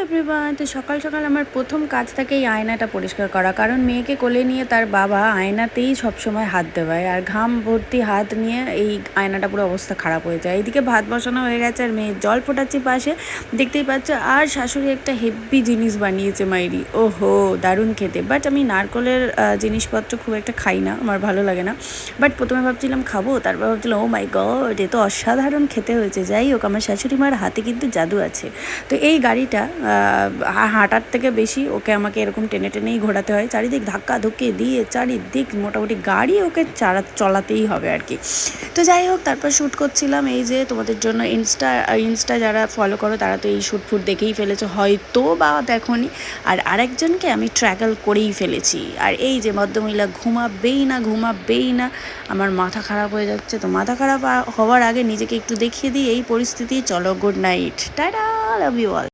Everyone, তো সকাল সকাল আমার প্রথম কাজ থাকে এই আয়নাটা পরিষ্কার করা। কারণ মেয়েকে কোলে নিয়ে তার বাবা আয়নাতেই সবসময় হাত দেওয়ায়, আর ঘাম ভর্তি হাত নিয়ে এই আয়নাটা পুরো অবস্থা খারাপ হয়ে যায়। এইদিকে ভাত বসানো হয়ে গেছে আর মেয়ের জল ফোটাচ্ছি পাশে, দেখতেই পাচ্ছ। আর শাশুড়ি একটা হেভি জিনিস বানিয়েছে মাইরি, ওহো দারুণ খেতে। বাট আমি নারকলের জিনিসপত্র খুব একটা খাই না, আমার ভালো লাগে না। বাট প্রথমে ভাবছিলাম খাবো, তারপর ভাবছিলাম ও মাই গড এ তো অসাধারণ খেতে হয়েছে। যাই হোক, আমার শাশুড়ি মার হাতে কিন্তু জাদু আছে। তো এই গাড়িটা হাঁটার থেকে বেশি আমাকে এরকম টেনে টেনেই ঘোরাতে হয়, চারিদিক ধাক্কা ধুক্কি দিয়ে চারিদিক মোটামুটি গাড়ি ওকে চলাতেই হবে আর কি। তো যাই হোক, তারপর শ্যুট করছিলাম এই যে তোমাদের জন্য। ইনস্টা যারা ফলো করো তারা তো এই শ্যুট ফুট দেখেই ফেলেছো হয়তো বা দেখোনি। আর আরেকজনকে আমি ট্র্যাকেল করেই ফেলেছি। আর এই যে ভদ্রমহিলা ঘুমাবেই না। আমার মাথা খারাপ হয়ে যাচ্ছে। তো মাথা খারাপ হওয়ার আগে নিজেকে একটু দেখিয়ে দিই এই পরিস্থিতি। চলো, good night, tata, love you all.